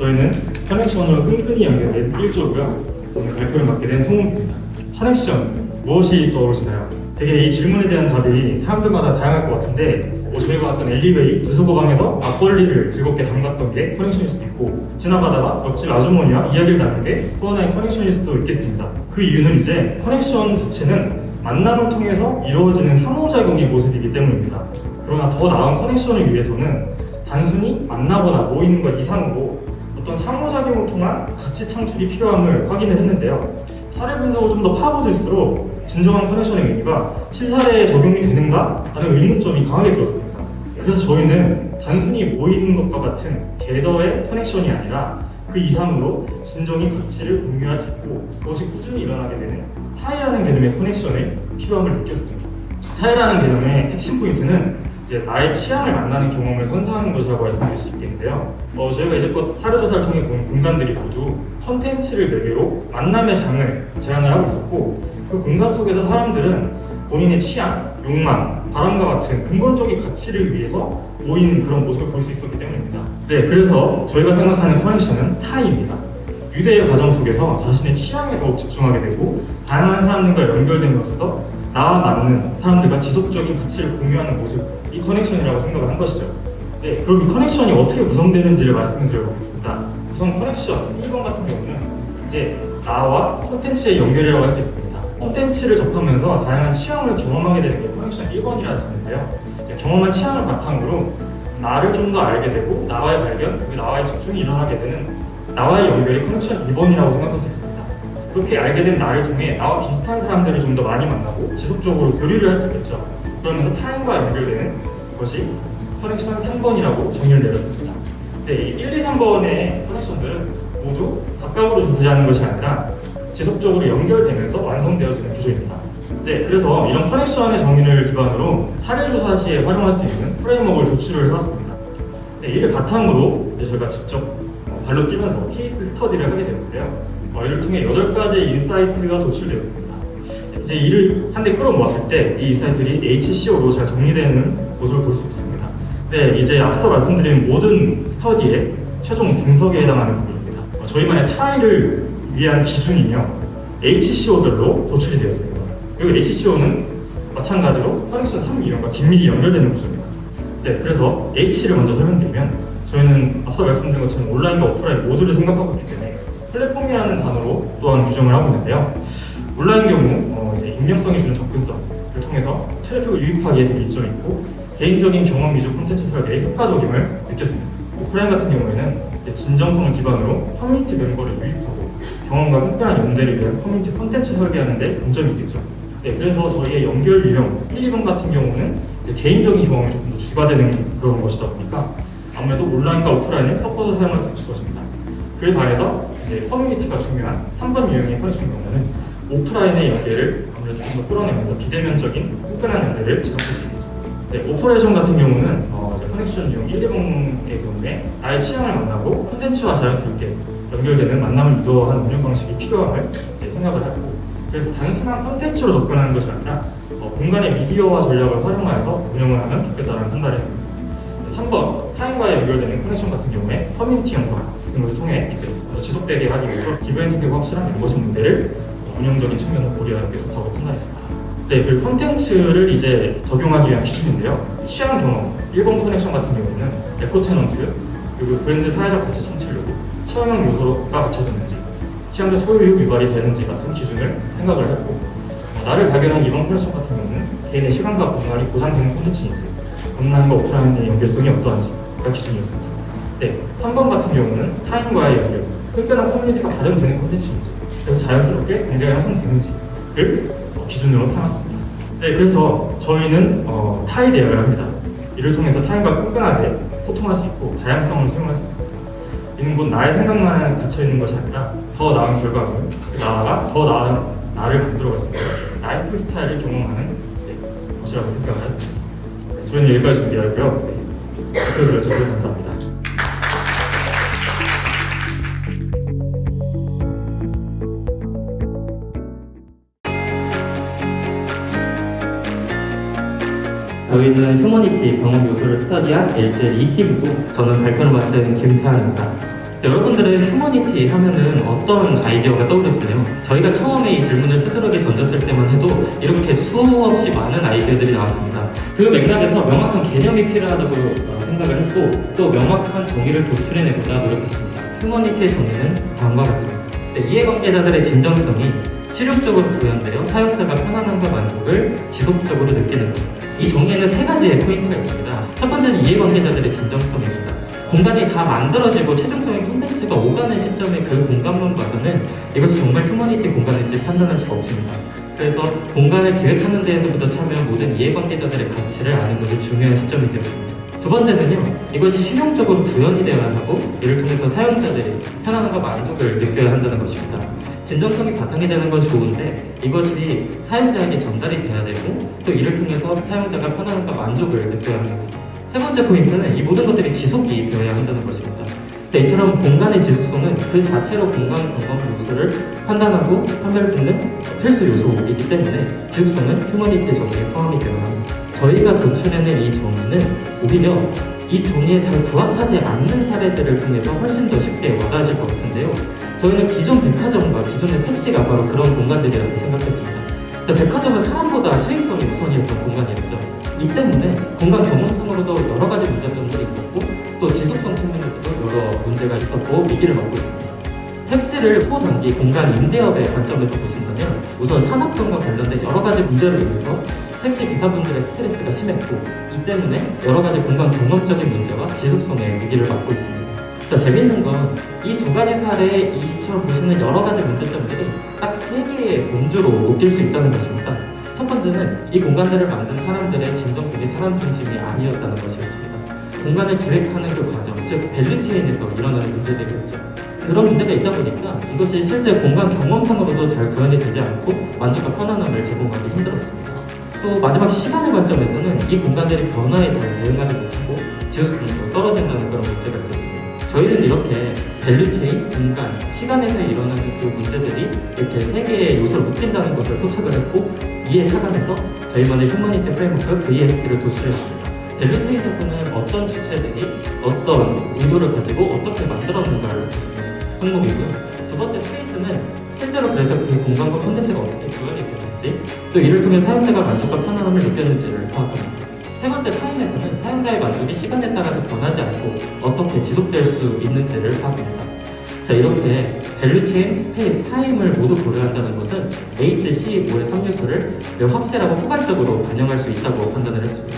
저희는 커넥션으로 끈끈이 연결된 1조고요. 오늘 발표를 맡게 된 송웅입니다. 커넥션, 무엇이 떠오르시나요? 되게 이 질문에 대한 답이 사람들마다 다양할 것 같은데 저희가 갔던 엘리베이 두수거방에서 막걸리를 즐겁게 담갔던 게 커넥션일 수도 있고 지나가다가 옆집 아주머니와 이야기를 나눈 게 또 하나의 커넥션일 수도 있겠습니다. 그 이유는 이제 커넥션 자체는 만남을 통해서 이루어지는 상호작용의 모습이기 때문입니다. 그러나 더 나은 커넥션을 위해서는 단순히 만나거나 모이는 것 이상으로 어떤 상호작용을 통한 가치 창출이 필요함을 확인을 했는데요. 사례 분석을 좀 더 파고들수록 진정한 커넥션의 의미가 실사례에 적용이 되는가? 라는 의문점이 강하게 들었습니다. 그래서 저희는 단순히 모이는 것과 같은 겟더의 커넥션이 아니라 그 이상으로 진정인 가치를 공유할 수 있고 그것이 꾸준히 일어나게 되는 타이라는 개념의 커넥션을 필요함을 느꼈습니다. 타이라는 개념의 핵심 포인트는 이제 나의 취향을 만나는 경험을 선사하는 것이라고 말씀드릴 수 있겠는데요. 저희가 이제껏 사료조사를 통해 본 공간들이 모두 컨텐츠를 매개로 만남의 장을 제안을 하고 있었고 그 공간 속에서 사람들은 본인의 취향, 욕망, 바람과 같은 근본적인 가치를 위해서 모이는 그런 모습을 볼 수 있었기 때문입니다. 네, 그래서 저희가 생각하는 커넥션은 타이입니다. 유대의 과정 속에서 자신의 취향에 더욱 집중하게 되고 다양한 사람들과 연결됨으로써 나와 맞는 사람들과 지속적인 가치를 공유하는 모습, 이 커넥션이라고 생각을 한 것이죠. 네, 그럼 이 커넥션이 어떻게 구성되는지를 말씀을 드려보겠습니다. 우선 커넥션 1번 같은 경우는 이제 나와 콘텐츠의 연결이라고 할 수 있습니다. 콘텐츠를 접하면서 다양한 취향을 경험하게 되는 게 커넥션 1번이라 할 수 있는데요. 경험한 취향을 바탕으로 나를 좀 더 알게 되고 나와의 발견, 그리고 나와의 집중이 일어나게 되는 나와의 연결이 커넥션 2번이라고 생각할 수 있습니다. 그렇게 알게 된 나를 통해 나와 비슷한 사람들을 좀 더 많이 만나고 지속적으로 교류를 할 수 있겠죠. 그러면서 타인과 연결되는 것이 커넥션 3번이라고 정의를 내렸습니다. 네, 1, 2, 3번의 커넥션들은 모두 가까우로 존재하는 것이 아니라 지속적으로 연결되면서 완성되어지는 구조입니다. 네, 그래서 이런 커넥션의 정의를 기반으로 사례조사 시에 활용할 수 있는 프레임워크를 도출을 해봤습니다. 네, 이를 바탕으로 저희가 직접 발로 뛰면서 케이스 스터디를 하게 되는데요. 이를 통해 8가지의 인사이트가 도출되었습니다. 이제 이를 한데 끌어모았을 때 이 인사이트들이 HCO로 잘 정리되는 모습을 볼 수 있습니다. 네, 이제 앞서 말씀드린 모든 스터디의 최종 분석에 해당하는 부분입니다. 저희만의 타일을 위한 기준이며 HCO별로 도출이 되었습니다. 그리고 HCO는 마찬가지로 커넥션 3 이론과 긴밀히 연결되는 구조입니다. 네, 그래서 H를 먼저 설명드리면 저희는 앞서 말씀드린 것처럼 온라인과 오프라인 모두를 생각하고 있기 때문에 플랫폼이라는 단어로 또한 규정을 하고 있는데요. 온라인 경우 이제 익명성이 주는 접근성을 통해서 트래픽을 유입하기에 되게 이점이 있고 개인적인 경험 위주 콘텐츠 설계에 효과적임을 느꼈습니다. 오프라인 같은 경우에는 진정성을 기반으로 커뮤니티 멤버를 유입하고 경험과 끈끈한 연대를 위한 커뮤니티 콘텐츠 설계하는 데 강점이 있겠죠. 네, 그래서 저희의 연결 유형 1, 2번 같은 경우는 이제 개인적인 경험이 조금 더 주가되는 그런 것이다 보니까 아무래도 온라인과 오프라인을 섞어서 사용할 수 있을 것입니다. 그에 반해서 이제 커뮤니티가 중요한 3번 유형의 커넥션 경우는 오프라인의 연계를 아무래도 좀 더 끌어내면서 비대면적인 끈끈한 연대를 지속할 수 있겠죠. 네, 오퍼레이션 같은 경우는 커넥션 유형 1, 2번의 경우에 나의 취향을 만나고 콘텐츠와 자연스럽게 연결되는 만남을 유도하는 운영 방식이 필요함을 이제 생각을 하고 그래서 단순한 콘텐츠로 접근하는 것이 아니라 공간의 미디어화 전략을 활용하여서 운영을 하면 좋겠다는 판단을 했습니다. 3번, 타인과의 연결되는 커넥션 같은 경우에 커뮤니티 형성 등을 통해 이제 지속되게 하기 위해서 기브앤테이크가 확실한 멤버십 모델을 운영적인 측면으로 고려하는 게 좋다고 판단했습니다. 네, 그리고 콘텐츠를 이제 적용하기 위한 기준인데요. 취향 경험, 1번 커넥션 같은 경우에는 에코 테넌트, 그리고 브랜드 사회적 가치 창출 요구, 체험형 요소가 갖춰졌는지, 취향적 소유욕 유발이 되는지 같은 기준을 생각을 했고 나를 발견한 2번 커넥션 같은 경우는 개인의 시간과 공간이 보장되는 콘텐츠인지 온라인과 오프라인의 연결성이 어떠한지가 기준이었습니다. 네, 3번 같은 경우는 타인과의 연결, 끈끈한 커뮤니티가 발현되는 콘텐츠인지 그래서 자연스럽게 관계가 형성되는지를 기준으로 삼았습니다. 네, 그래서 저희는 타이 대화를 합니다. 이를 통해서 타인과 끈끈하게 소통할 수 있고 다양성을 수용할 수 있습니다. 이는 곧 나의 생각만 갇혀있는 것이 아니라 더 나은 결과물, 나아가 더 나은 나를 만들어갈 수 있는 라이프 스타일을 경험하는 것이라고 생각을 했습니다. 네, 저희는 여기까지 준비하고요. 댓글 들어주셔서 감사합니다. 저희는 휴머니티 경험 요소를 스터디한 LGL 2팀이고 저는 발표를 맡은 김태환입니다. 여러분들은 휴머니티 하면은 어떤 아이디어가 떠오르시나요? 저희가 처음에 이 질문을 스스로에게 던졌을 때만 해도 이렇게 수없이 많은 아이디어들이 나왔습니다. 그 맥락에서 명확한 개념이 필요하다고 생각을 했고 또 명확한 정의를 도출해내고자 노력했습니다. 휴머니티의 정의는 다음과 같습니다. 이해관계자들의 진정성이 실용적으로 구현되어 사용자가 편안함과 만족을 지속적으로 느끼는 것. 이 정의에는 세 가지의 포인트가 있습니다. 첫 번째는 이해관계자들의 진정성입니다. 공간이 다 만들어지고 최종적인 콘텐츠가 오가는 시점의 그 공간만 봐서는 이것이 정말 휴머니티 공간인지 판단할 수가 없습니다. 그래서 공간을 기획하는 데에서부터 참여한 모든 이해관계자들의 가치를 아는 것이 중요한 시점이 되었습니다. 두 번째는요, 이것이 실용적으로 구현이 되어야 하고 이를 통해서 사용자들이 편안함과 만족을 느껴야 한다는 것입니다. 진정성이 바탕이 되는 건 좋은데 이것이 사용자에게 전달이 돼야 되고 또 이를 통해서 사용자가 편안함과 만족을 느껴야 합니다. 세 번째 포인트는 이 모든 것들이 지속이 되어야 한다는 것입니다. 이처럼 공간의 지속성은 그 자체로 공간 경험 요소를 판단하고 판별짓는 필수 요소이기 때문에 지속성은 휴머니티 정의에 포함이 되어야 합니다. 저희가 도출해낸 이 정의는 오히려 이 정의에 잘 부합하지 않는 사례들을 통해서 훨씬 더 쉽게 와닿으실 것 같은데요. 저희는 기존 백화점과 기존의 택시가 바로 그런 공간들이라고 생각했습니다. 백화점은 사람보다 수익성이 우선이었던 공간이었죠. 이 때문에 공간 경험상으로도 여러 가지 문제점들이 있었고 또 지속성 측면에서도 여러 문제가 있었고 위기를 맞고 있습니다. 택시를 초단기 공간 임대업의 관점에서 보신다면 우선 산업군과 관련된 여러 가지 문제로 인해서 택시 기사분들의 스트레스가 심했고 이 때문에 여러 가지 공간 경험적인 문제와 지속성의 위기를 맞고 있습니다. 자, 재밌는 건 이 두 가지 사례에 이처럼 보시는 여러 가지 문제점들이 딱 세 개의 범주로 묶일 수 있다는 것입니다. 첫 번째는 이 공간들을 만든 사람들의 진정성이 사람 중심이 아니었다는 것이었습니다. 공간을 기획하는 그 과정, 즉 밸류체인에서 일어나는 문제들이었죠. 그런 문제가 있다 보니까 이것이 실제 공간 경험상으로도 잘 구현이 되지 않고 만족과 편안함을 제공하기 힘들었습니다. 또 마지막 시간의 관점에서는 이 공간들이 변화에 잘 대응하지 못하고 지속성도 떨어진다는 그런 문제가 있었습니다. 저희는 이렇게 밸류체인, 공간, 시간에서 일어나는 그 문제들이 이렇게 세 개의 요소로 묶인다는 것을 포착을 했고 이에 착안해서 저희만의 휴머니티 프레임워크 VST를 도출했습니다. 밸류체인에서는 어떤 주체들이 어떤 의도를 가지고 어떻게 만들었는가를 보시는 항목이고요. 두 번째 스페이스는 실제로 그래서 그 공간과 콘텐츠가 어떻게 구현이 되는지 또 이를 통해 사용자가 만족과 편안함을 느꼈는지를 파악합니다. 세 번째 타임에서는 사용자의 만족이 시간에 따라서 변하지 않고 어떻게 지속될 수 있는지를 파악합니다. 자, 이렇게 밸류체인, 스페이스, 타임을 모두 고려한다는 것은 HC5의 3요소를 매우 확실하고 포괄적으로 반영할 수 있다고 판단을 했습니다.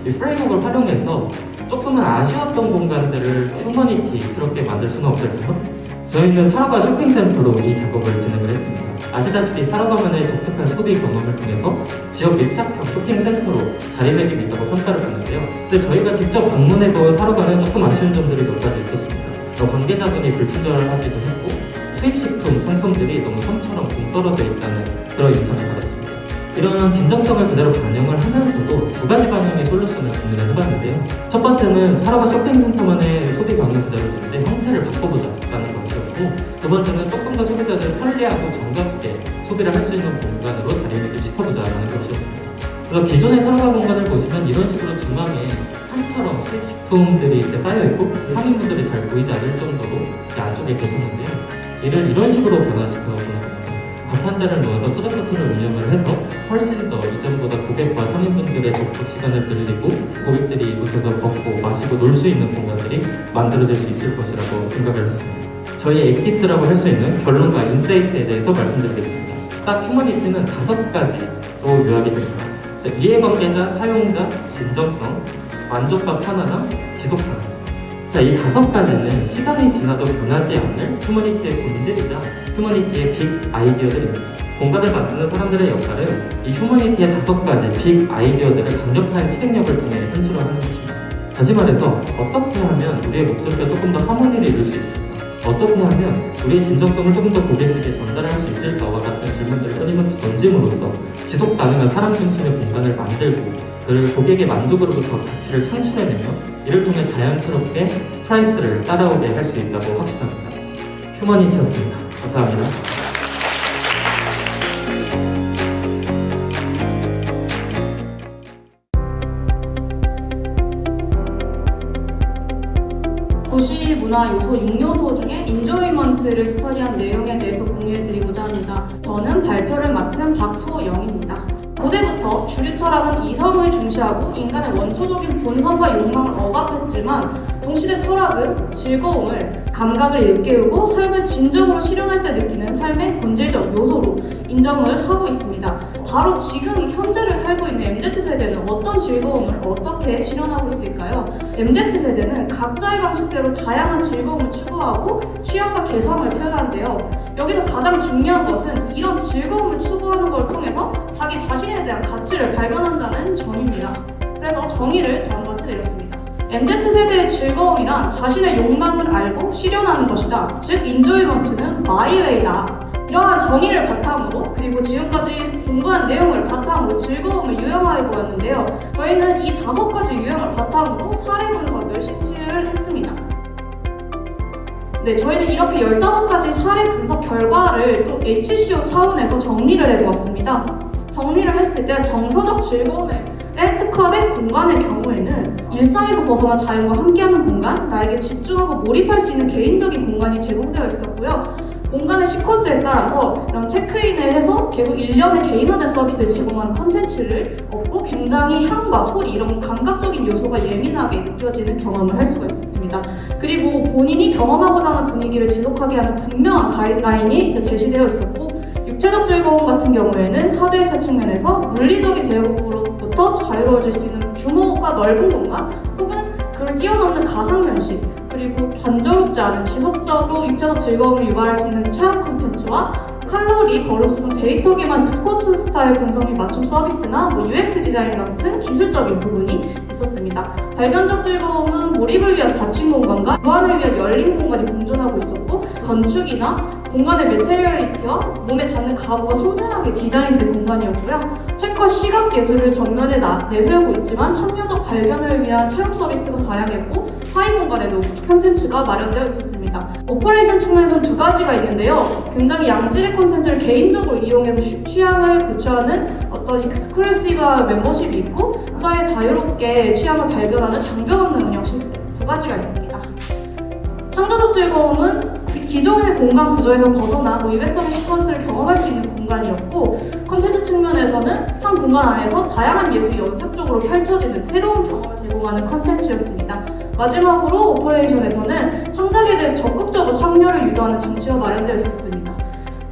이 프레임워크를 활용해서 조금은 아쉬웠던 공간들을 휴머니티스럽게 만들 수는 없을까요? 저희는 사러가 쇼핑센터로 이 작업을 진행을 했습니다. 아시다시피 사러가만의 독특한 소비 경험을 통해서 지역 밀착형 쇼핑센터로 자리매김이 있다고 평가를 받는데요. 근데 저희가 직접 방문해본 사러가는 조금 아쉬운 점들이 몇 가지 있었습니다. 관계자분이 불친절하기도 했고 수입식품 상품들이 너무 섬처럼 동떨어져 있다는 그런 인상을 받았습니다. 이런 진정성을 그대로 반영을 하면서도 두 가지 방향의 솔루션을 고민을 해봤는데요. 첫 번째는 사러가 쇼핑센터만의 소비 방향 그대로 두는데 형태를 바꿔보자라는 것이었고 두 번째는 조금 더 소비자들을 편리하고 정겹게 소비를 할 수 있는 공간으로 자리매김시켜보자라는 것이었습니다. 그래서 기존의 사러가 공간을 보시면 이런 식으로 중앙에 산처럼 수입식품들이 이렇게 쌓여있고 상인분들이 잘 보이지 않을 정도로 이렇게 안쪽에 계셨는데요. 이를 이런 식으로 변화시켜보는 겁니다. 한 대를 넣어서 푸드코트를 운영을 해서 훨씬 더 이전보다 고객과 상인분들의 접촉 시간을 늘리고 고객들이 이곳에서 먹고 마시고 놀 수 있는 공간들이 만들어질 수 있을 것이라고 생각을 했습니다. 저희 엑기스라고 할 수 있는 결론과 인사이트에 대해서 말씀드리겠습니다. 딱 휴머니티는 5가지로 요약이 됩니다. 이해관계자, 사용자, 진정성, 만족과 편안함, 지속 가능성. 자, 이 5가지는 시간이 지나도 변하지 않을 휴머니티의 본질이자 휴머니티의 빅 아이디어들입니다. 공간을 만드는 사람들의 역할은 이 휴머니티의 5가지 빅 아이디어들을 강력한 실행력을 통해 현실화하는 것입니다. 다시 말해서 어떻게 하면 우리의 목소리가 조금 더 하모니를 이룰 수 있을까? 어떻게 하면 우리의 진정성을 조금 더 고객에게 전달할 수 있을까와 같은 질문들을 끊임없이 던짐으로써 지속 가능한 사람 중심의 공간을 만들고 그를 고객의 만족으로부터 가치를 창출해내며 이를 통해 자연스럽게 프라이스를 따라오게 할 수 있다고 확신합니다. 휴머니티였습니다. 감사합니다. 도시 도시 문화 요소 6요소 중에 인조이먼트를 스터디한 내용에 대해서 공유해드리고자 합니다. 저는 발표를 맡은 박소영입니다. 고대부터 주류 철학은 이성을 중시하고 인간의 원초적인 본성과 욕망을 억압했지만 동시대 철학은 즐거움을, 감각을 일깨우고 삶을 진정으로 실현할 때 느끼는 삶의 본질적 요소로 인정을 하고 있습니다. 바로 지금 현재를 살고 있는 MZ세대는 어떤 즐거움을 어떻게 실현하고 있을까요? MZ세대는 각자의 방식대로 다양한 즐거움을 추구하고 취향과 개성을 표현하는데요. 여기서 가장 중요한 것은 이런 즐거움을 추구하는 걸 통해서 자기 자신에 대한 가치를 발견한다는 점입니다. 그래서 정의를 다음과 같이 내렸습니다. MZ세대의 즐거움이란 자신의 욕망을 알고 실현하는 것이다. 즉, 인조이먼트는 마이웨이다. 이러한 정의를 바탕으로 그리고 지금까지 공부한 내용을 바탕으로 즐거움을 유형화해 보았는데요. 저희는 이 5가지 유형을 바탕으로 사례 분석을 실시를 했습니다. 네, 저희는 이렇게 15가지 사례 분석 결과를 또 HCO 차원에서 정리를 해보았습니다. 정리를 했을 때 정서적 즐거움에 특화된 공간의 경우에는 일상에서 벗어나 자연과 함께하는 공간, 나에게 집중하고 몰입할 수 있는 개인적인 공간이 제공되어 있었고요. 공간의 시퀀스에 따라서 이런 체크인을 해서 계속 1년의 개인화된 서비스를 제공하는 컨텐츠를 얻고 굉장히 향과 소리 이런 감각적인 요소가 예민하게 느껴지는 경험을 할 수가 있습니다. 그리고 본인이 경험하고자 하는 분위기를 지속하게 하는 분명한 가이드라인이 이제 제시되어 있었고, 육체적 즐거움 같은 경우에는 하드웨어 측면에서 물리적인 제약으로부터 자유로워질 수 있는 규모가 넓은 공간 혹은 그를 뛰어넘는 가상현실, 그리고 단조롭지 않은 지속적으로 육체적 즐거움을 유발할 수 있는 체험 콘텐츠와 칼로리, 걸음수 등 데이터 기반 스포츠 스타일 분석 및 맞춤 서비스나 UX 디자인 같은 기술적인 부분이 있었습니다. 발견적 즐거움은 몰입을 위한 닫힌 공간과 보안을 위한 열린 공간이 공존하고 있었고, 건축이나 공간의 메테리얼리티와 몸에 닿는 가구가 섬세하게 디자인된 공간이었고요. 책과 시각 예술을 전면에 내세우고 있지만 참여적 발견을 위한 체험 서비스가 다양했고, 사이 공간에도 콘텐츠가 마련되어 있었습니다. 오퍼레이션 측면에서는 2가지가 있는데요. 굉장히 양질의 콘텐츠를 개인적으로 이용해서 취향을 고취하는 어떤 익스클루시브한 멤버십이 있고, 각자의 자유롭게 취향을 발견하는 장벽 없는 운영 시스템 2가지가 있습니다. 창조적 즐거움은 기존의 공간 구조에서 벗어나 의외성의 시퀀스를 경험할 수 있는 공간이었고, 컨텐츠 측면에서는 한 공간 안에서 다양한 예술이 연속적으로 펼쳐지는 새로운 경험을 제공하는 컨텐츠였습니다. 마지막으로 오퍼레이션에서는 창작에 대해서 적극적으로 참여를 유도하는 장치가 마련되어 있었습니다.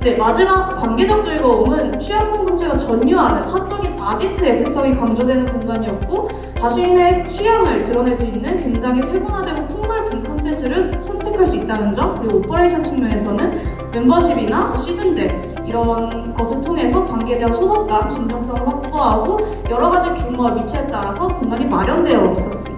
네, 마지막 관계적 즐거움은 취향 공동체가 전유하는 사적인 아지트의 특성이 강조되는 공간이었고, 자신의 취향을 드러낼 수 있는 굉장히 세분화되고 폭넓은 콘텐츠를 선택할 수 있다는 점, 그리고 오퍼레이션 측면에서는 멤버십이나 시즌제 이런 것을 통해서 관계에 대한 소속감, 진정성을 확보하고 여러 가지 규모와 위치에 따라서 공간이 마련되어 있었습니다.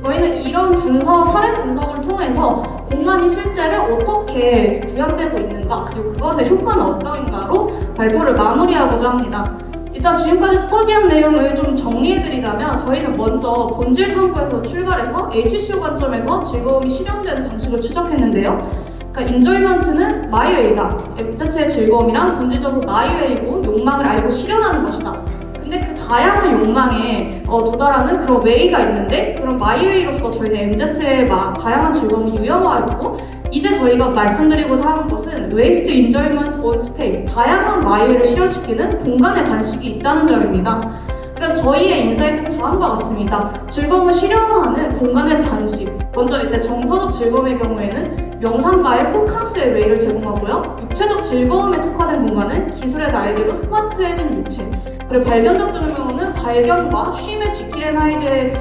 저희는 이런 사례 분석을 통해서 공간이 실제로 어떻게 구현되고 있는가, 그리고 그것의 효과는 어떠한가로 발표를 마무리하고자 합니다. 일단 지금까지 스터디한 내용을 좀 정리해드리자면, 저희는 먼저 본질 탐구에서 출발해서 HCO 관점에서 즐거움이 실현되는 방식을 추적했는데요. 그러니까 인조이먼트는 마이웨이다. MZ의 즐거움이란 본질적으로 마이웨이고 욕망을 알고 실현하는 것이다. 근데 그 다양한 욕망에 도달하는 그런 웨이가 있는데, 그런 마이웨이로서 저희는 MZ의 다양한 즐거움을 유형화했고, 이제 저희가 말씀드리고자 하는 것은 Ways to Enjoyment on Space, 다양한 마이웨이를 실현시키는 공간의 방식이 있다는 점입니다. 그래서 저희의 인사이트는 다음과 같습니다. 즐거움을 실현하는 공간의 방식. 먼저 이제 정서적 즐거움의 경우에는 명상가의 호캉스의 웨이를 제공하고요. 육체적 즐거움에 특화된 공간은 기술의 날개로 스마트해진 육체. 그리고 발견적 즐거움은 발견과 쉼의 지킬앤하이드의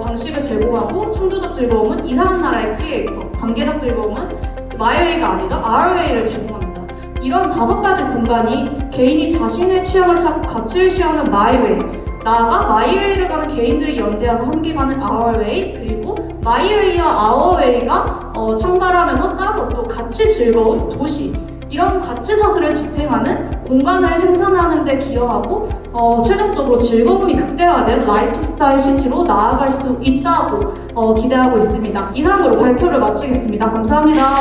방식을 제공하고, 창조적 즐거움은 이상한 나라의 크리에이터, 관계적 즐거움은 마이웨이가 아니죠, RWA를 제공합니다. 이런 5가지 공간이 개인이 자신의 취향을 찾고 가치를 시하는 마이웨이, 나아가 마이웨이를 가는 개인들이 연대해서 함께 가는 RWA, 그리고 마이웨이와 RWA가 창발하면서 따로 또 같이 즐거운 도시, 이런 가치 사슬을 지탱하는 공간을 생산하는 데 기여하고, 최종적으로 즐거움이 극대화된 라이프스타일 시티로 나아갈 수 있다고 기대하고 있습니다. 이상으로 발표를 마치겠습니다. 감사합니다.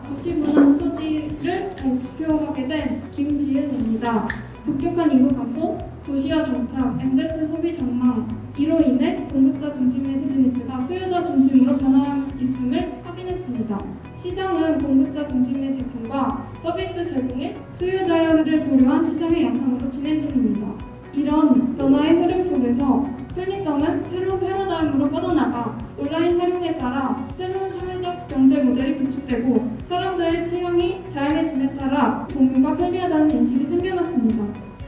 도시문화 스터디를 발표하게 된 김지은입니다. 급격한 인구 감소, 도시화 정착, MZ 소비 전망, 이로 인해 공급자 중심의 비즈니스가 수요자 중심으로 변화했음을 확인했습니다. 시장은 공급자 중심의 제품과 서비스 제공에 수요자를 고려한 시장의 양상으로 진행 중입니다. 이런 변화의 흐름 속에서 편리성은 새로운 패러다임으로 뻗어나가 온라인 활용에 따라 새로운 사회적 경제 모델이 구축되고 사람들의 취향이 다양해짐에 따라 공유가 편리하다는 인식이 생겨났습니다.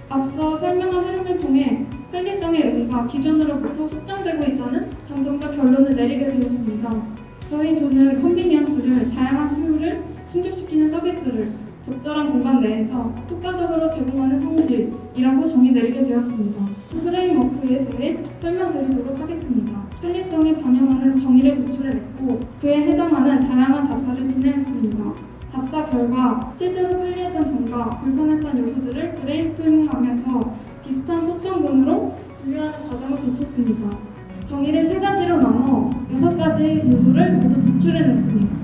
앞서 설명한 흐름을 통해 편리성의 의미가 기존으로부터 확장되고 있다는 잠정적 결론을 내리게 되었습니다. 저희 조는 컨비니언스를 다양한 수요를 충족시키는 서비스를 적절한 공간 내에서 효과적으로 제공하는 성질이라고 정의 내리게 되었습니다. 프레임워크에 대해 설명드리도록 하겠습니다. 편리성에 반영하는 정의를 도출해냈고 그에 해당하는 다양한 답사를 진행했습니다. 답사 결과 실제로 편리했던 점과 불편했던 요소들을 브레인스토밍하면서 비슷한 소점군으로 분류하는 과정을 거쳤습니다. 정의를 3가지로 나눠 6가지 요소를 모두 도출해냈습니다.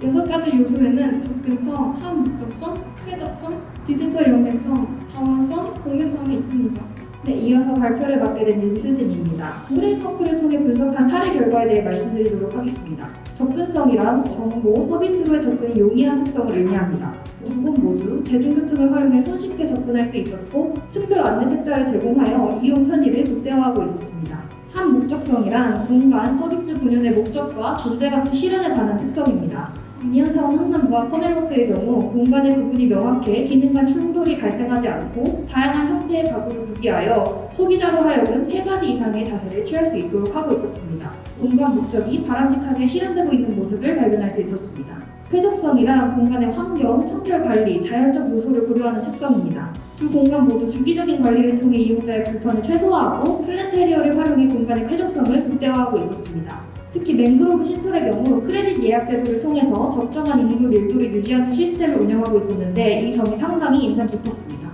6가지 요소에는 접근성, 한목적성, 쾌적성, 디지털 연계성, 다원성, 공유성이 있습니다. 네, 이어서 발표를 맡게 된 윤수진입니다. 프레임워크를 통해 분석한 사례 결과에 대해 말씀드리도록 하겠습니다. 접근성이란 정보, 서비스로의 접근이 용이한 특성을 의미합니다. 두 곳 모두 대중교통을 활용해 손쉽게 접근할 수 있었고 특별 안내 책자를 제공하여 이용 편의를 극대화하고 있었습니다. 한목적성이란 공간, 서비스 분연의 목적과 존재가치 실현에 관한 특성입니다. 유니언타운 한남과 커넬워크의 경우 공간의 구분이 명확해 기능 간 충돌이 발생하지 않고 다양한 형태의 가구를 구비하여 소비자로 하여금 3가지 이상의 자세를 취할 수 있도록 하고 있었습니다. 공간 목적이 바람직하게 실현되고 있는 모습을 발견할 수 있었습니다. 쾌적성이란 공간의 환경, 청결 관리, 자연적 요소를 고려하는 특성입니다. 두 공간 모두 주기적인 관리를 통해 이용자의 불편을 최소화하고 플랜테리어를 활용해 공간의 쾌적성을 극대화하고 있었습니다. 특히 맹그로브 신철의 경우 크레딧 예약 제도를 통해서 적정한 인구 밀도를 유지하는 시스템을 운영하고 있었는데 이 점이 상당히 인상 깊었습니다.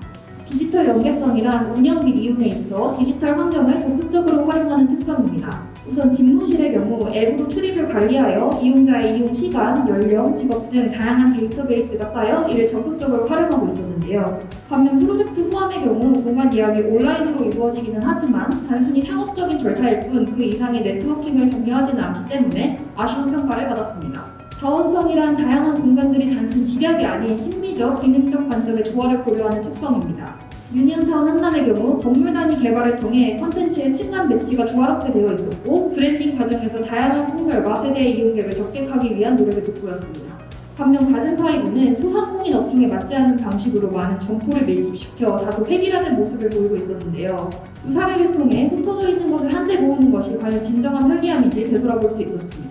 디지털 연계성이란 운영 및 이용에 있어 디지털 환경을 적극적으로 활용하는 특성입니다. 우선 집무실의 경우 앱으로 출입을 관리하여 이용자의 이용 시간, 연령, 직업 등 다양한 데이터베이스가 쌓여 이를 적극적으로 활용하고 있었는데요. 반면 프로젝트 후암의 경우 공간 예약이 온라인으로 이루어지기는 하지만 단순히 상업적인 절차일 뿐 그 이상의 네트워킹을 장려하지는 않기 때문에 아쉬운 평가를 받았습니다. 다원성이란 다양한 공간들이 단순 집약이 아닌 심미적, 기능적 관점의 조화를 고려하는 특성입니다. 유니언타운 한남의 경우 건물 단위 개발을 통해 콘텐츠의 층간 배치가 조화롭게 되어 있었고 브랜딩 과정에서 다양한 성별과 세대의 이용객을 적객하기 위한 노력을 돋보였습니다. 반면 가든파이브는 소상공인 업종에 맞지 않는 방식으로 많은 점포를 밀집시켜 다소 획일화된 모습을 보이고 있었는데요. 두 사례를 통해 흩어져 있는 것을 한데 모으는 것이 과연 진정한 편리함인지 되돌아볼 수 있었습니다.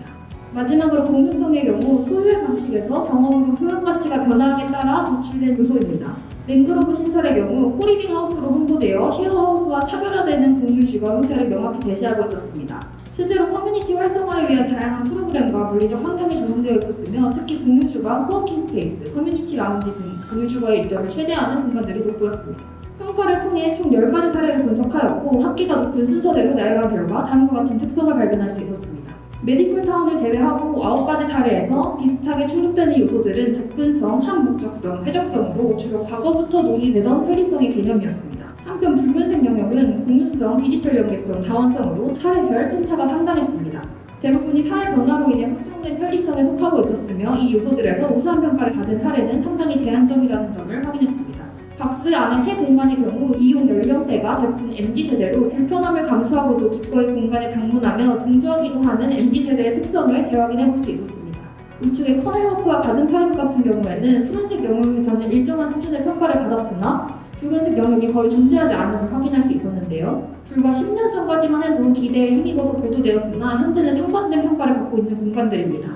마지막으로 공유성의 경우 소유의 방식에서 경험으로 효용 가치가 변화하기에 따라 도출된 요소입니다. 맹그로브 신철의 경우 코리빙 하우스로 홍보되어 쉐어하우스와 차별화되는 공유주거 형태를 명확히 제시하고 있었습니다. 실제로 커뮤니티 활성화를 위한 다양한 프로그램과 물리적 환경이 조성되어 있었으며 특히 공유주거, 코워킹 스페이스, 커뮤니티 라운지 등 공유주거의 이점을 최대화하는 공간들이 돋보였습니다. 평가를 통해 총 10가지 사례를 분석하였고 합계가 높은 순서대로 나열한 결과 다음과 같은 특성을 발견할 수 있었습니다. 메디컬 타운을 제외하고 9가지 사례에서 비슷하게 충족되는 요소들은 접근성, 한목적성, 쾌적성으로 주로 과거부터 논의되던 편리성의 개념이었습니다. 한편 붉은색 영역은 공유성, 디지털 연계성, 다원성으로 사례별 편차가 상당했습니다. 대부분이 사회 변화로 인해 확장된 편리성에 속하고 있었으며 이 요소들에서 우수한 평가를 받은 사례는 상당히 제한적이라는 점을 확인했습니다. 박스 안의 세 공간의 경우 이용 연령대가 대부분 MZ세대로 불편함을 감수하고도 기꺼이 공간에 방문하며 동조하기도 하는 MZ세대의 특성을 재확인해볼 수 있었습니다. 우측의 커넬워크와 가든파이브 같은 경우에는 푸른색 영역에서는 일정한 수준의 평가를 받았으나 붉은색 영역이 거의 존재하지 않음을 확인할 수 있었는데요. 불과 10년 전까지만 해도 기대에 힘입어서 보도되었으나 현재는 상반된 평가를 받고 있는 공간들입니다.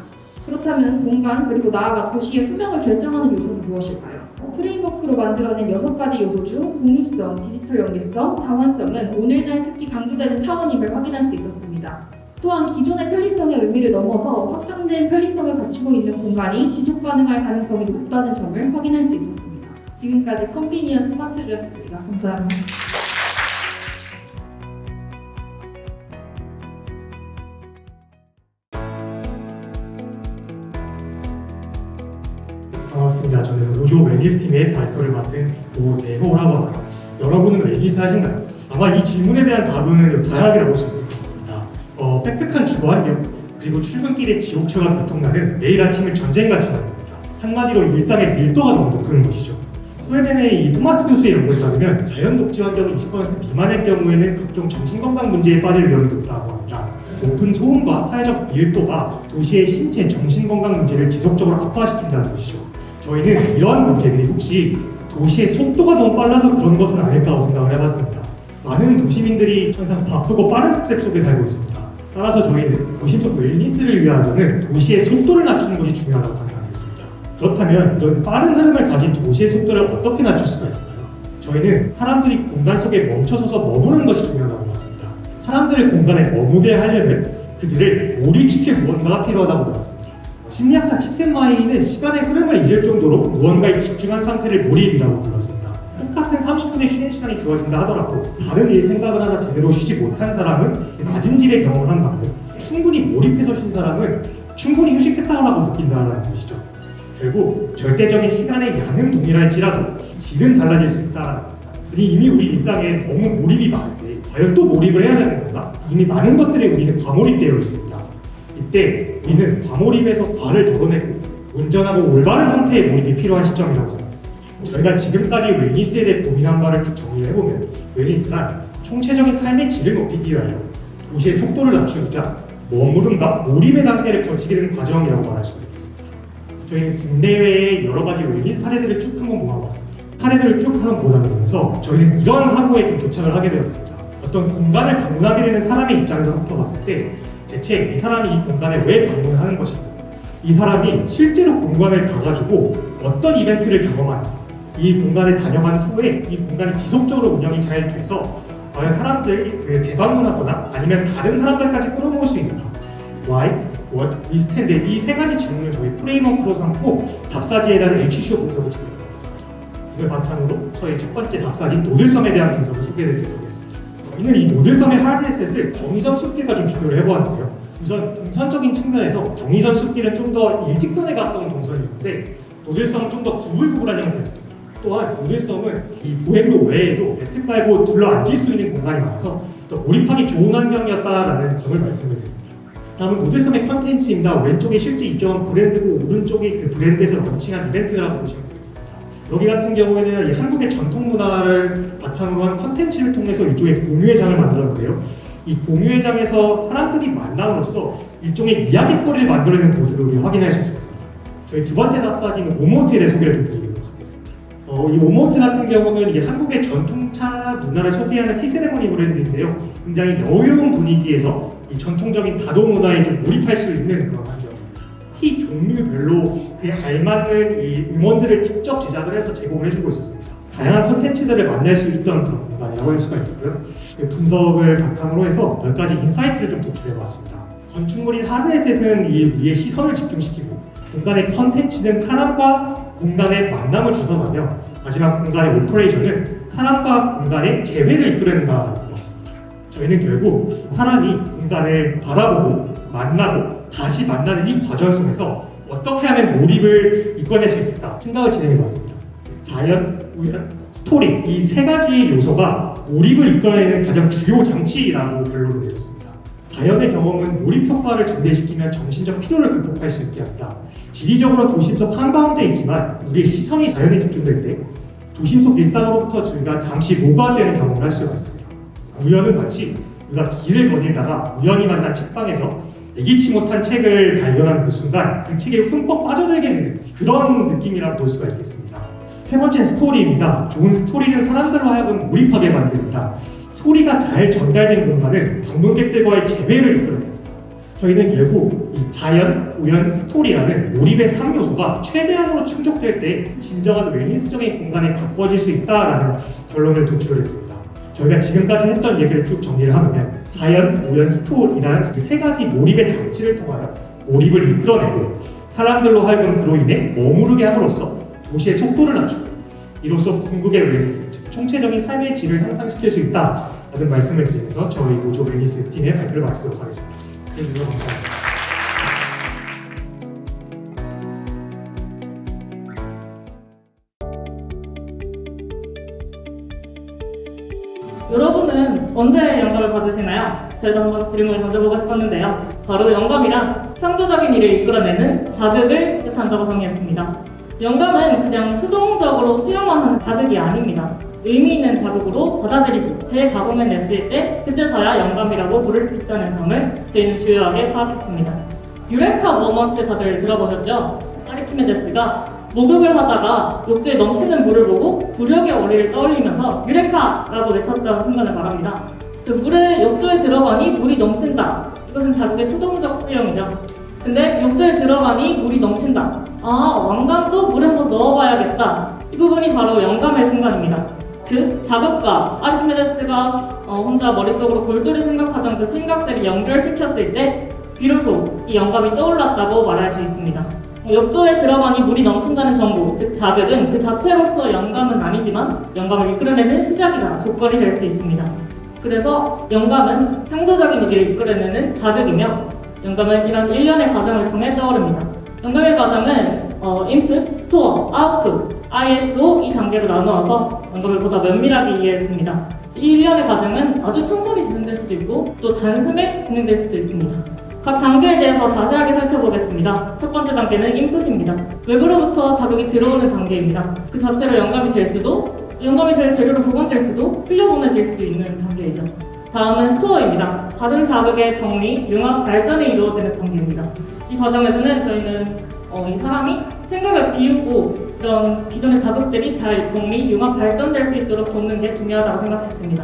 그렇다면 공간 그리고 나아가 도시의 수명을 결정하는 요소는 무엇일까요? 프레임워크로 만들어낸 6가지 요소 중 공유성, 디지털 연계성, 다원성은 오늘날 특히 강조되는 차원임을 확인할 수 있었습니다. 또한 기존의 편리성의 의미를 넘어서 확장된 편리성을 갖추고 있는 공간이 지속 가능할 가능성이 높다는 점을 확인할 수 있었습니다. 지금까지 컨비니언스 스마트주였습니다. 감사합니다. 반갑습니다. 저는 노조 웰니스 팀의 발표를 맡은 오대호라고 합니다. 여러분은 웨니스 하신가요? 아마 이 질문에 대한 답은 다양하게 나올 수 있을 것 같습니다. 빽빽한 주거 환경, 그리고 출근길에 지옥철과 교통나는 매일 아침을 전쟁같이 만듭니다. 한마디로 일상의 밀도가 너무 높은 것이죠. 스웨덴의 이 토마스 교수의 연구에 따르면 자연 녹지 환경이 20% 미만일 경우에는 각종 정신건강 문제에 빠질 위험이 높다고 합니다. 높은 소음과 사회적 밀도가 도시의 신체 정신건강 문제를 지속적으로 악화시킨다는 것이죠. 저희는 이러한 문제들이 혹시 도시의 속도가 너무 빨라서 그런 것은 아닐까라고 생각을 해봤습니다. 많은 도시민들이 항상 바쁘고 빠른 스텝 속에 살고 있습니다. 따라서 저희는 도심 속 웰니스를 위해서는 도시의 속도를 낮추는 것이 중요하다고 판단하겠습니다. 그렇다면 이런 빠른 흐름을 가진 도시의 속도를 어떻게 낮출 수가 있을까요? 저희는 사람들이 공간 속에 멈춰서서 머무는 것이 중요하다고 봤습니다. 사람들을 공간에 머무게 하려면 그들을 몰입시킬 무언가가 필요하다고 봤습니다. 심리학자 칙센마이는 시간의 흐름을 잊을 정도로 무언가에 집중한 상태를 몰입이라고 불렀습니다. 똑같은 30분의 쉬는 시간이 주어진다 하더라도 다른 일 생각을 하다 제대로 쉬지 못한 사람은 낮은 질의 경험을 한 반면 충분히 몰입해서 쉰 사람은 충분히 휴식했다고 느낀다는 것이죠. 결국 절대적인 시간의 양은 동일할지라도 질은 달라질 수 있다는 겁니다. 이미 우리 일상에 너무 몰입이 많은데 과연 또 몰입을 해야 되는 건가? 이미 많은 것들에 우리는 과몰입되어 있습니다. 이때 우리는 과몰입에서 과를 덜어내고 온전하고 올바른 상태의 몰입이 필요한 시점이라고 생각합니다. 저희가 지금까지 웰니스에 대해 고민한 바를 쭉 정리를 해보면 웰니스란 총체적인 삶의 질을 높이기 위하여 도시의 속도를 낮추고자 머무름과 몰입의 단계를 거치게 되는 과정이라고 말할 수가 있겠습니다. 저희는 국내외의 여러 가지 웰니스 사례들을 쭉 한번 모아봤습니다. 사례들을 쭉 한번 보다 보면서 저희는 이러한 사고에 좀 도착을 하게 되었습니다. 어떤 공간을 방문하게 되는 사람의 입장에서 살펴봤을 때 대체 이 사람이 이 공간에 왜 방문을 하는 것인가? 이 사람이 실제로 공간을 가가지고 어떤 이벤트를 경험하는가? 이 공간에 다녀간 후에 이 공간이 지속적으로 운영이 잘 돼서 과연 사람들이 재방문하거나 아니면 다른 사람들까지 끌어모을 수 있는가? Why, What, Withstand 이 세 가지 질문을 저희 프레임워크로 삼고 답사지에 대한 HCO 분석을 진행하겠습니다. 이걸 바탕으로 저희 첫 번째 답사지 노들섬에 대한 분석을 소개해드리도록 하겠습니다. 저희는 이 노들섬의 하드에셋을 경의선 숲길과 좀 비교를 해보았는데요. 우선 동선적인 측면에서 경의선 숲길은 좀 더 일직선에 가까운 동선이었는데 노들섬은 좀 더 구불구불한 형태였습니다. 또한 노들섬은 이 보행로 외에도 매트 깔고 둘러앉을 수 있는 공간이 많아서 또 몰입하기 좋은 환경이었다라는 점을 말씀을 드립니다. 다음은 노들섬의 컨텐츠입니다. 왼쪽에 실제 입점한 브랜드고 오른쪽이 그 브랜드에서 런칭한 이벤트라고 보시면 되겠습니다. 여기 같은 경우에는 이 한국의 전통 문화를 바탕으로 한 컨텐츠를 통해서 일종의 공유회장을 만들었는데요. 이 공유회장에서 사람들이 만남으로써 일종의 이야깃거리를 만들어내는 모습을 우리가 확인할 수 있었습니다. 저희 두 번째 답사지는 오모트에 대해 소개를 좀 드리도록 하겠습니다. 이 오모트 같은 경우는 이 한국의 전통차 문화를 소개하는 티세레머니 브랜드인데요. 굉장히 여유로운 분위기에서 이 전통적인 다도 문화에 좀 몰입할 수 있는 그런 환경입니다. 티 종류별로 그에 알맞는 이 음원들을 직접 제작을 해서 제공을 해주고 있었습니다. 다양한 콘텐츠들을 만날 수 있던 그런 공간이라고 할 수가 있고요. 그 분석을 바탕으로 해서 몇 가지 인사이트를 좀 도출해봤습니다. 건축물인 하드에셋은 우리의 시선을 집중시키고 공간의 컨텐츠는 사람과 공간의 만남을 주선하며 마지막 공간의 오퍼레이션은 사람과 공간의 재회를 이끌어낸다고 보았습니다. 저희는 결국 사람이 공간을 바라보고 만나고 다시 만나는 이 과정 속에서 어떻게 하면 몰입을 이끌어낼 수 있을까 생각을 진행해봤습니다. 자연, 우연, 스토리 이 세 가지 요소가 몰입을 이끌어내는 가장 주요 장치라고 결론을 내렸습니다. 자연의 경험은 몰입 효과를 증대시키면 정신적 피로를 극복할 수 있게 합니다. 지리적으로 도심 속 한가운데 있지만 우리의 시선이 자연에 집중될 때 도심 속 일상으로부터 저희가 잠시 노가되는 경험을 할 수가 있습니다. 우연은 마치 우리가 길을 거닐다가 우연히 만난 책방에서 예기치 못한 책을 발견한 그 순간 그 책에 흠뻑 빠져들게 되는 그런 느낌이라고 볼 수가 있겠습니다. 세 번째는 스토리입니다. 좋은 스토리는 사람들로 하여금 몰입하게 만듭니다. 소리가 잘 전달된 공간은 방문객들과의 재회를 이끌어냅니다. 저희는 결국 이 자연, 우연, 스토리라는 몰입의 3요소가 최대한으로 충족될 때 진정한 웰니스적인 공간에 가꿔질 수 있다라는 결론을 도출했습니다. 저희가 지금까지 했던 얘기를 쭉 정리를 하면 자연, 우연, 스토리라는 세 가지 몰입의 장치를 통하여 몰입을 이끌어내고 사람들로 하여금 그로 인해 머무르게 함으로써 도시의 속도를 낮추고 이로써 궁극의 웰니스, 즉 총체적인 삶의 질을 향상시킬 수 있다라는 말씀을 드리면서 저희 노조 웰니스 팀의 발표를 마치도록 하겠습니다. 해주셔서 감사합니다. 여러분은 언제 영감을 받으시나요? 저희도 한번 질문을 던져보고 싶었는데요. 바로 영감이란 창조적인 일을 이끌어내는 자극을 뜻한다고 정의했습니다. 영감은 그냥 수동적으로 수용만 하는 자극이 아닙니다. 의미 있는 자극으로 받아들이고 재가공해냈을 때 그때서야 영감이라고 부를 수 있다는 점을 저희는 주요하게 파악했습니다. 유레카 모먼트 다들 들어보셨죠? 아르키메데스가 목욕을 하다가 욕조에 넘치는 물을 보고 부력의 원리를 떠올리면서 유레카라고 외쳤다는 순간을 말합니다. 물에 욕조에 들어가니 물이 넘친다. 이것은 자극의 수동적 수용이죠. 근데 욕조에 들어가니 물이 넘친다. 아, 왕관도 물에 한번 넣어봐야겠다. 이 부분이 바로 영감의 순간입니다. 그 자극과 아르키메데스가 혼자 머릿속으로 골똘히 생각하던 그 생각들을 연결시켰을 때 비로소 이 영감이 떠올랐다고 말할 수 있습니다. 욕조에 들어가니 물이 넘친다는 정보, 즉 자극은 그 자체로서 영감은 아니지만 영감을 이끌어내는 시작이자 조건이 될 수 있습니다. 그래서 영감은 창조적인 일을 이끌어내는 자극이며 영감은 이런 일련의 과정을 통해 떠오릅니다. 영감의 과정은 인풋, 스토어, 아웃풋, ISO 이 단계로 나누어서 영감을 보다 면밀하게 이해했습니다. 이 일련의 과정은 아주 천천히 진행될 수도 있고 또 단숨에 진행될 수도 있습니다. 각 단계에 대해서 자세하게 살펴보겠습니다. 첫 번째 단계는 인풋입니다. 외부로부터 자극이 들어오는 단계입니다. 그 자체로 영감이 될 수도, 영감이 될 재료로 보관될 수도, 흘려보내질 수도 있는 단계이죠. 다음은 스토어입니다. 받은 자극의 정리, 융합, 발전이 이루어지는 단계입니다. 이 과정에서는 저희는 이 사람이 생각을 비우고 이런 기존의 자극들이 잘 정리, 융합, 발전될 수 있도록 돕는 게 중요하다고 생각했습니다.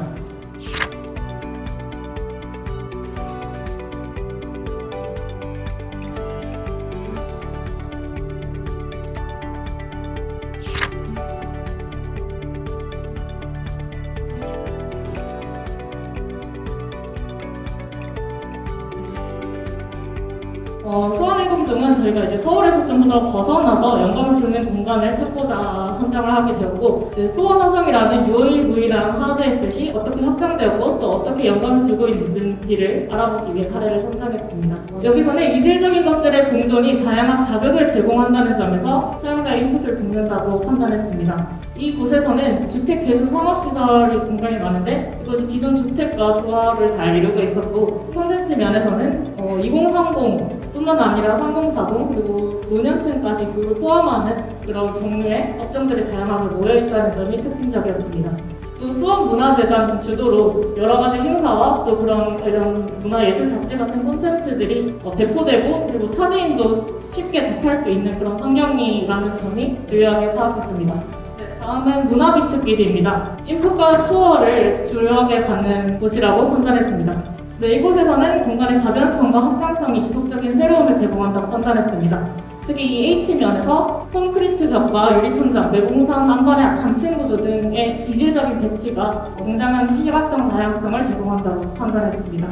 소환의 공동은 저희가 이제 서울에서 좀 더 벗어나서 영감을 주는 공간을 찾고자 선정을 하게 되었고, 이제 소환 화성이라는 유일무이한 하드에셋이 어떻게 확장되었고 또 어떻게 영감을 주고 있는지를 알아보기 위해 사례를 선정했습니다. 여기서는 이질적인 것들의 공존이 다양한 자극을 제공한다는 점에서 사용자의 인풋을 돕는다고 판단했습니다. 이곳에서는 주택 개조 상업시설이 굉장히 많은데 이것이 기존 주택과 조화를 잘 이루고 있었고, 콘텐츠 면에서는 2030뿐만 아니라 3040 그리고 노년층까지 그걸 포함하는 그런 종류의 업종들이 다양하게 모여있다는 점이 특징적이었습니다. 또 수원문화재단 주도로 여러 가지 행사와 또 그런 관련 문화예술 잡지 같은 콘텐츠들이 배포되고 그리고 타지인도 쉽게 접할 수 있는 그런 환경이라는 점이 중요하게 파악했습니다. 다음은 문화비축기지입니다. 인풋과 스토어를 주요하게 받는 곳이라고 판단했습니다. 이곳에서는 공간의 다변성과 확장성이 지속적인 새로움을 제공한다고 판단했습니다. 특히 이 H면에서 콘크리트 벽과 유리천장, 내공산 안반의 단층 구조 등의 이질적인 배치가 굉장한 시각적 다양성을 제공한다고 판단했습니다.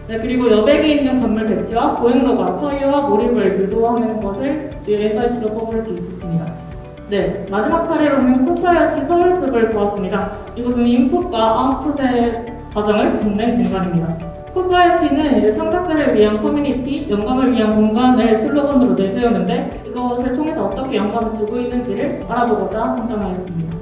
그리고 여백에 있는 건물 배치와 보행로가 서유와 몰입을 유도하는 것을 주요의 사이트로 꼽을 수 있었습니다. 마지막 사례로는 코사이어티 서울숲을 보았습니다. 이곳은 인풋과 아웃풋의 과정을 돕는 공간입니다. 코사이어티는 이제 창작자를 위한 커뮤니티, 영감을 위한 공간을 슬로건으로 내세우는데 이것을 통해서 어떻게 영감을 주고 있는지를 알아보고자 선정하였습니다.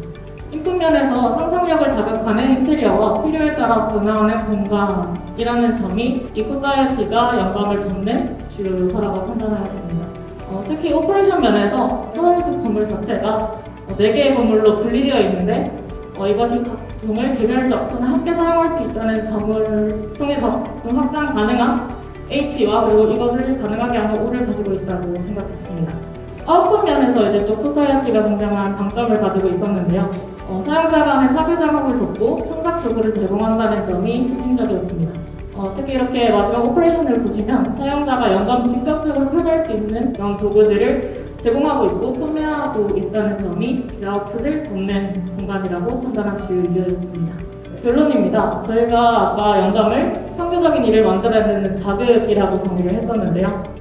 인풋 면에서 상상력을 자극하는 인테리어와 필요에 따라 변화하는 공간이라는 점이 이 코사이어티가 영감을 돕는 주요 요소라고 판단하였습니다. 특히 오퍼레이션 면에서 서울숲 건물 자체가 4개의 건물로 분리되어 있는데 이것이 각 동을 개별적 또는 함께 사용할 수 있다는 점을 통해서 좀 확장 가능한 H와 그리고 이것을 가능하게 하는 O를 가지고 있다고 생각했습니다. 아웃풋 면에서 이제 또 코사이어티가 굉장한 장점을 가지고 있었는데요. 사용자 간의 사교 작업을 돕고 창작 도구를 제공한다는 점이 특징적이었습니다. 특히 이렇게 마지막 오퍼레이션을 보시면 사용자가 영감을 즉각적으로 표현할 수 있는 그런 도구들을 제공하고 있고 판매하고 있다는 점이 이제 아웃풋을 돕는 공간이라고 판단한 주요 이유였습니다. 결론입니다. 저희가 아까 영감을 창조적인 일을 만들어내는 자극이라고 정의를 했었는데요.